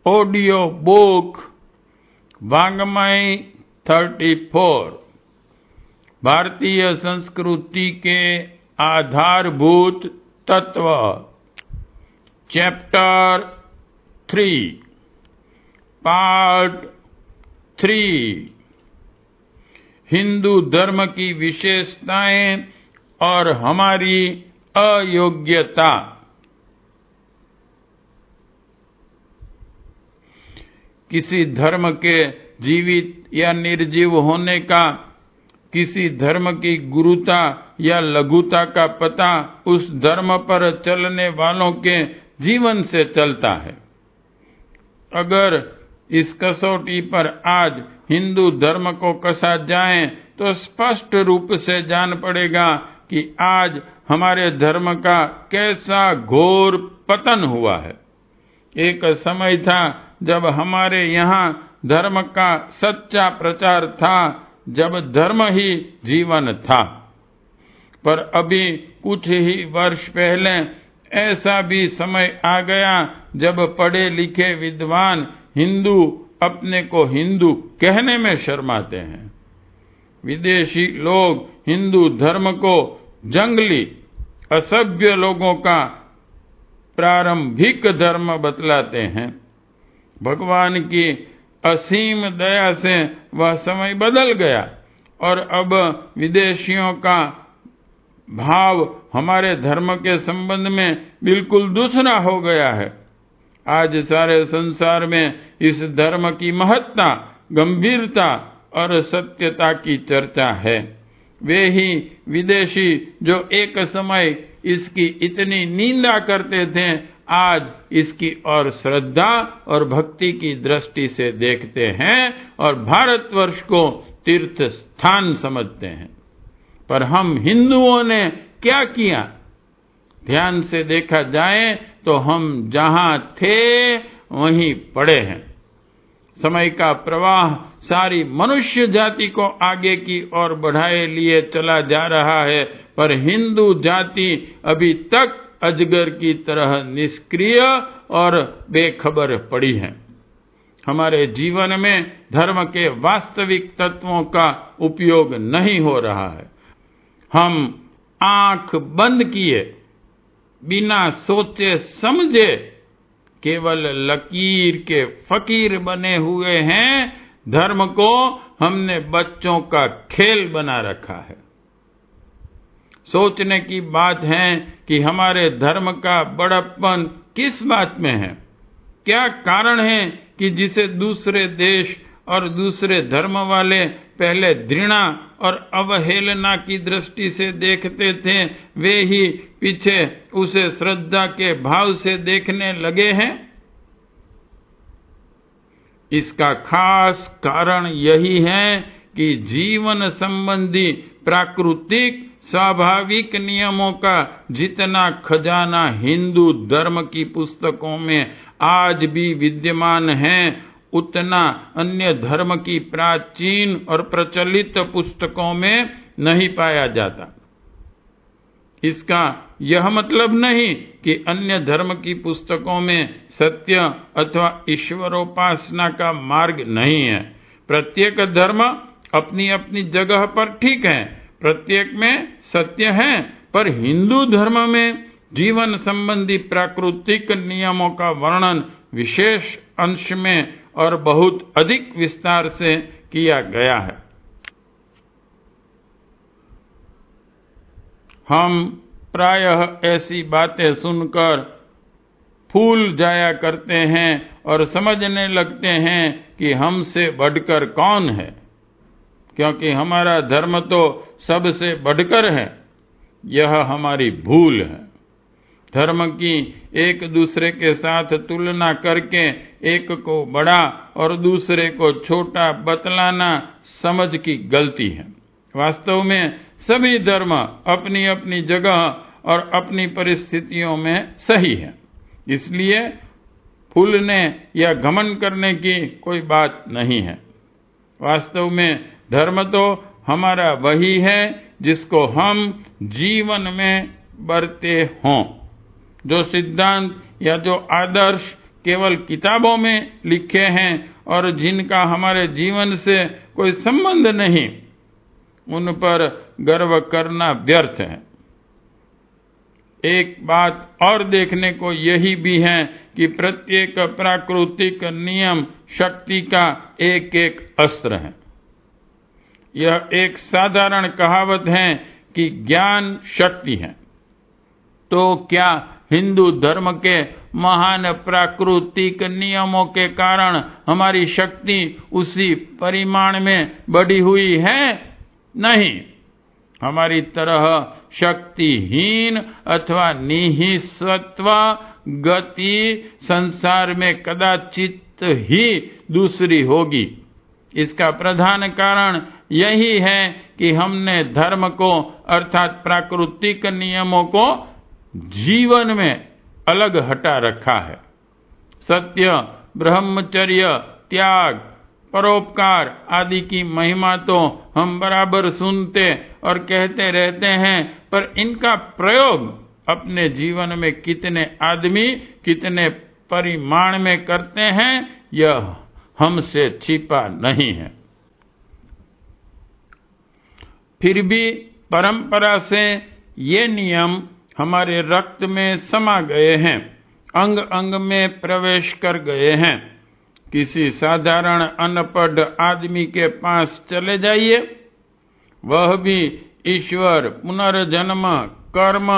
Audio book वाङ्मय 34 भारतीय संस्कृति के आधारभूत तत्व चैप्टर 3 पार्ट 3 हिंदू धर्म की विशेषताएं और हमारी अयोग्यता। किसी धर्म के जीवित या निर्जीव होने का, किसी धर्म की गुरुता या लघुता का पता उस धर्म पर चलने वालों के जीवन से चलता है। अगर इस कसौटी पर आज हिंदू धर्म को कसा जाए तो स्पष्ट रूप से जान पड़ेगा कि आज हमारे धर्म का कैसा घोर पतन हुआ है। एक समय था जब हमारे यहाँ धर्म का सच्चा प्रचार था, जब धर्म ही जीवन था। पर अभी कुछ ही वर्ष पहले ऐसा भी समय आ गया जब पढ़े लिखे विद्वान हिंदू अपने को हिंदू कहने में शर्माते हैं। विदेशी लोग हिंदू धर्म को जंगली असभ्य लोगों का प्रारंभिक धर्म बतलाते हैं। भगवान की असीम दया से वह समय बदल गया और अब विदेशियों का भाव हमारे धर्म के संबंध में बिल्कुल दूसरा हो गया है। आज सारे संसार में इस धर्म की महत्ता, गंभीरता और सत्यता की चर्चा है। वे ही विदेशी जो एक समय इसकी इतनी निंदा करते थे, आज इसकी और श्रद्धा और भक्ति की दृष्टि से देखते हैं और भारतवर्ष को तीर्थ स्थान समझते हैं। पर हम हिंदुओं ने क्या किया? ध्यान से देखा जाए तो हम जहां थे वहीं पड़े हैं। समय का प्रवाह सारी मनुष्य जाति को आगे की ओर बढ़ाए लिए चला जा रहा है, पर हिंदू जाति अभी तक अजगर की तरह निष्क्रिय और बेखबर पड़ी है। हमारे जीवन में धर्म के वास्तविक तत्वों का उपयोग नहीं हो रहा है। हम आंख बंद किए बिना सोचे समझे केवल लकीर के फकीर बने हुए हैं। धर्म को हमने बच्चों का खेल बना रखा है। सोचने की बात है कि हमारे धर्म का बड़प्पन किस बात में है? क्या कारण है कि जिसे दूसरे देश और दूसरे धर्म वाले पहले घृणा और अवहेलना की दृष्टि से देखते थे, वे ही पीछे उसे श्रद्धा के भाव से देखने लगे हैं? इसका खास कारण यही है कि जीवन संबंधी प्राकृतिक स्वाभाविक नियमों का जितना खजाना हिंदू धर्म की पुस्तकों में आज भी विद्यमान है, उतना अन्य धर्म की प्राचीन और प्रचलित पुस्तकों में नहीं पाया जाता। इसका यह मतलब नहीं कि अन्य धर्म की पुस्तकों में सत्य अथवा ईश्वरोपासना का मार्ग नहीं है। प्रत्येक धर्म अपनी अपनी जगह पर ठीक है, प्रत्येक में सत्य है, पर हिंदू धर्म में जीवन संबंधी प्राकृतिक नियमों का वर्णन विशेष अंश में और बहुत अधिक विस्तार से किया गया है। हम प्रायः ऐसी बातें सुनकर फूल जाया करते हैं और समझने लगते हैं कि हमसे बढ़कर कौन है, क्योंकि हमारा धर्म तो सबसे बढ़कर है। यह हमारी भूल है। धर्म की एक दूसरे के साथ तुलना करके एक को बड़ा और दूसरे को छोटा बतलाना समझ की गलती है। वास्तव में सभी धर्म अपनी अपनी जगह और अपनी परिस्थितियों में सही है। इसलिए फूलने या घमंड करने की कोई बात नहीं है। वास्तव में धर्म तो हमारा वही है जिसको हम जीवन में बरते हों। जो सिद्धांत या जो आदर्श केवल किताबों में लिखे हैं और जिनका हमारे जीवन से कोई संबंध नहीं, उन पर गर्व करना व्यर्थ है। एक बात और देखने को यही भी है कि प्रत्येक प्राकृतिक नियम शक्ति का एक एक अस्त्र है। यह एक साधारण कहावत है कि ज्ञान शक्ति है। तो क्या हिंदू धर्म के महान प्राकृतिक नियमों के कारण हमारी शक्ति उसी परिमाण में बढ़ी हुई है? नहीं। हमारी तरह शक्तिहीन अथवा निःसत्व गति संसार में कदाचित ही दूसरी होगी। इसका प्रधान कारण यही है कि हमने धर्म को अर्थात प्राकृतिक नियमों को जीवन में अलग हटा रखा है। सत्य, ब्रह्मचर्य, त्याग, परोपकार आदि की महिमा तो हम बराबर सुनते और कहते रहते हैं, पर इनका प्रयोग अपने जीवन में कितने आदमी कितने परिमाण में करते हैं, यह हमसे छिपा नहीं है। फिर भी परंपरा से ये नियम हमारे रक्त में समा गए हैं, अंग अंग में प्रवेश कर गए हैं। किसी साधारण अनपढ़ आदमी के पास चले जाइए, वह भी ईश्वर, पुनर्जन्म, कर्म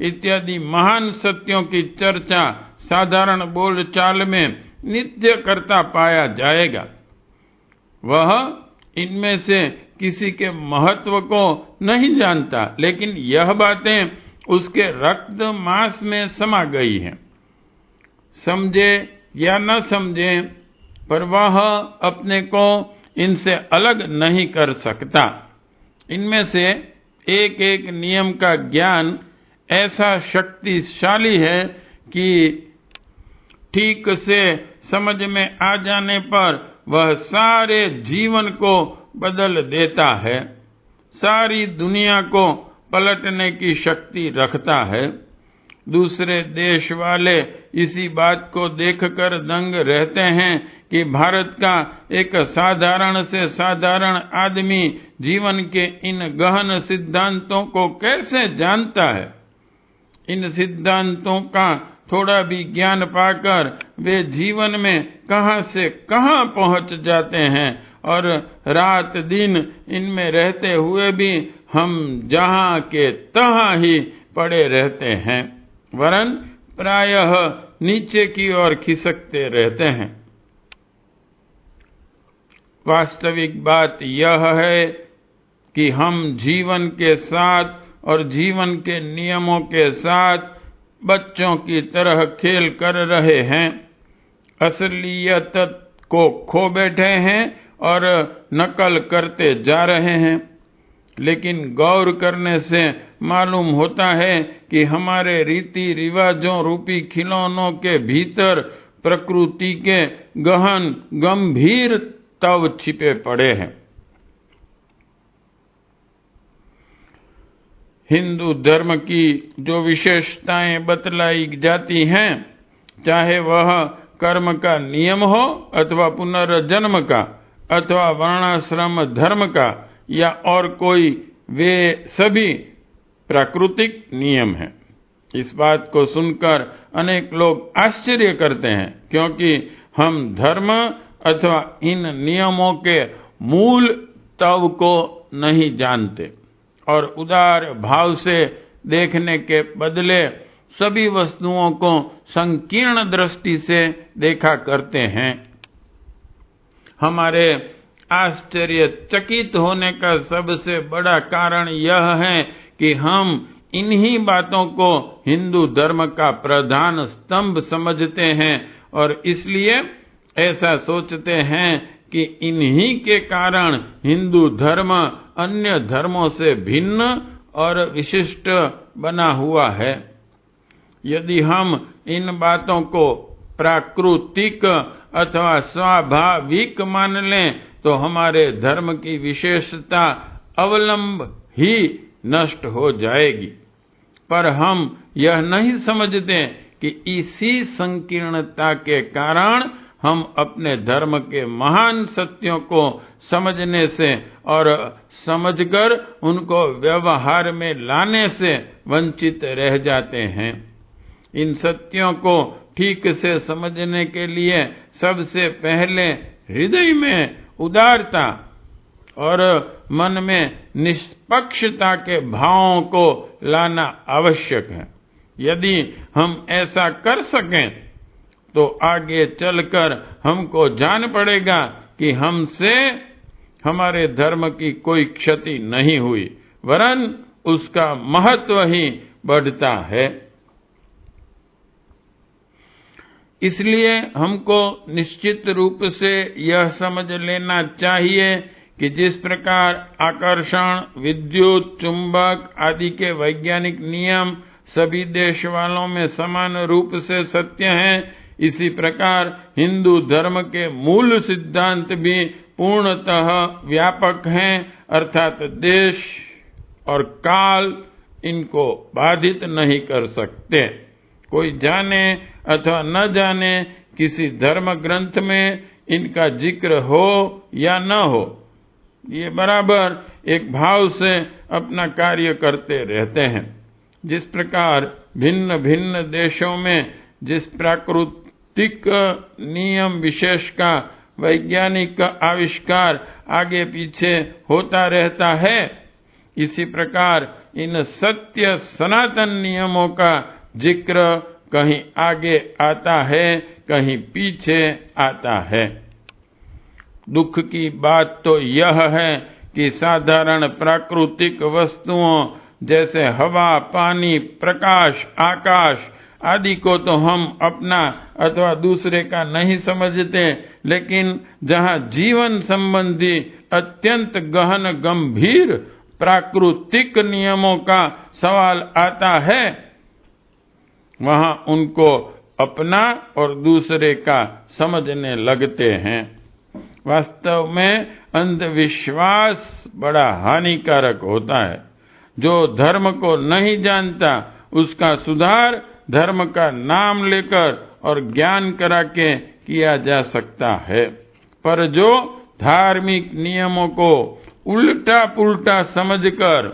इत्यादि महान सत्यों की चर्चा साधारण बोलचाल में नित्य करता पाया जाएगा। वह इनमें से किसी के महत्व को नहीं जानता, लेकिन यह बातें उसके रक्त मांस में समा गई हैं। समझे या न समझे, पर वह अपने को इनसे अलग नहीं कर सकता। इनमें से एक एक नियम का ज्ञान ऐसा शक्तिशाली है कि ठीक से समझ में आ जाने पर वह सारे जीवन को बदल देता है, सारी दुनिया को पलटने की शक्ति रखता है। दूसरे देश वाले इसी बात को देखकर दंग रहते हैं कि भारत का एक साधारण से साधारण आदमी जीवन के इन गहन सिद्धांतों को कैसे जानता है। इन सिद्धांतों का थोड़ा भी ज्ञान पाकर वे जीवन में कहां से कहां पहुंच जाते हैं, और रात दिन इनमें रहते हुए भी हम जहां के तहां ही पड़े रहते हैं, वरन प्रायः नीचे की ओर खिसकते रहते हैं। वास्तविक बात यह है कि हम जीवन के साथ और जीवन के नियमों के साथ बच्चों की तरह खेल कर रहे हैं, असलियत को खो बैठे हैं और नकल करते जा रहे हैं। लेकिन गौर करने से मालूम होता है कि हमारे रीति रिवाजों रूपी खिलौनों के भीतर प्रकृति के गहन गंभीर तव छिपे पड़े हैं। हिंदू धर्म की जो विशेषताएं बतलाई जाती हैं, चाहे वह कर्म का नियम हो अथवा पुनर्जन्म का अथवा वर्णाश्रम धर्म का या और कोई, वे सभी प्राकृतिक नियम हैं। इस बात को सुनकर अनेक लोग आश्चर्य करते हैं, क्योंकि हम धर्म अथवा इन नियमों के मूल तव को नहीं जानते और उदार भाव से देखने के बदले सभी वस्तुओं को संकीर्ण दृष्टि से देखा करते हैं। हमारे आश्चर्यचकित होने का सबसे बड़ा कारण यह है कि हम इन्हीं बातों को हिंदू धर्म का प्रधान स्तंभ समझते हैं और इसलिए ऐसा सोचते हैं कि इन्हीं के कारण हिंदू धर्म अन्य धर्मों से भिन्न और विशिष्ट बना हुआ है। यदि हम इन बातों को प्राकृतिक अथवा स्वाभाविक मान लें तो हमारे धर्म की विशेषता अवलंब ही नष्ट हो जाएगी। पर हम यह नहीं समझते कि इसी संकीर्णता के कारण हम अपने धर्म के महान सत्यों को समझने से और समझकर उनको व्यवहार में लाने से वंचित रह जाते हैं। इन सत्यों को ठीक से समझने के लिए सबसे पहले हृदय में उदारता और मन में निष्पक्षता के भावों को लाना आवश्यक है। यदि हम ऐसा कर सकें तो आगे चलकर हमको जान पड़ेगा कि हमसे हमारे धर्म की कोई क्षति नहीं हुई, वरन उसका महत्व ही बढ़ता है। इसलिए हमको निश्चित रूप से यह समझ लेना चाहिए कि जिस प्रकार आकर्षण, विद्युत, चुंबक आदि के वैज्ञानिक नियम सभी देश वालों में समान रूप से सत्य हैं, इसी प्रकार हिंदू धर्म के मूल सिद्धांत भी पूर्णतः व्यापक हैं, अर्थात देश और काल इनको बाधित नहीं कर सकते। कोई जाने अथवा न जाने किसी धर्म ग्रंथ में इनका जिक्र हो या न हो, ये बराबर एक भाव से अपना कार्य करते रहते हैं। जिस प्रकार भिन्न भिन्न देशों में जिस प्राकृतिक नियम विशेष का वैज्ञानिक आविष्कार आगे पीछे होता रहता है, इसी प्रकार इन सत्य सनातन नियमों का जिक्र कहीं आगे आता है, कहीं पीछे आता है। दुख की बात तो यह है कि साधारण प्राकृतिक वस्तुओं जैसे हवा, पानी, प्रकाश, आकाश आदि को तो हम अपना अथवा दूसरे का नहीं समझते, लेकिन जहाँ जीवन संबंधी अत्यंत गहन गंभीर प्राकृतिक नियमों का सवाल आता है, वहाँ उनको अपना और दूसरे का समझने लगते हैं। वास्तव में अंधविश्वास बड़ा हानिकारक होता है। जो धर्म को नहीं जानता उसका सुधार धर्म का नाम लेकर और ज्ञान करा के किया जा सकता है, पर जो धार्मिक नियमों को उल्टा पुल्टा समझकर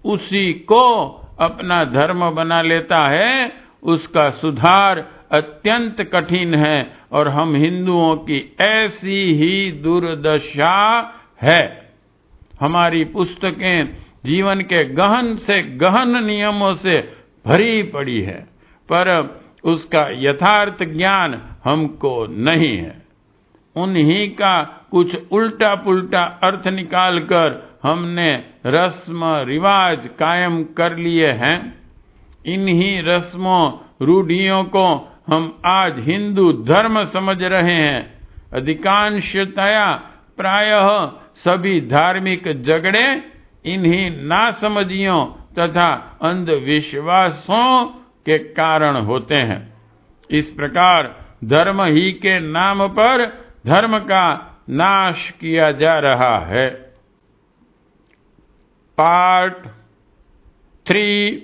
उसी को अपना धर्म बना लेता है, उसका सुधार अत्यंत कठिन है और हम हिंदुओं की ऐसी ही दुर्दशा है। हमारी पुस्तकें जीवन के गहन से गहन नियमों से भरी पड़ी है, पर उसका यथार्थ ज्ञान हमको नहीं है। उन्हीं का कुछ उल्टा पुल्टा अर्थ निकालकर हमने रस्म रिवाज कायम कर लिए हैं। इन्हीं रस्मों रूढ़ियों को हम आज हिंदू धर्म समझ रहे हैं। अधिकांशतया प्रायः सभी धार्मिक झगड़े इन्हीं नासमझियों तथा अंधविश्वासों के कारण होते हैं। इस प्रकार धर्म ही के नाम पर धर्म का नाश किया जा रहा है। पार्ट 3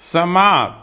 समाप्त।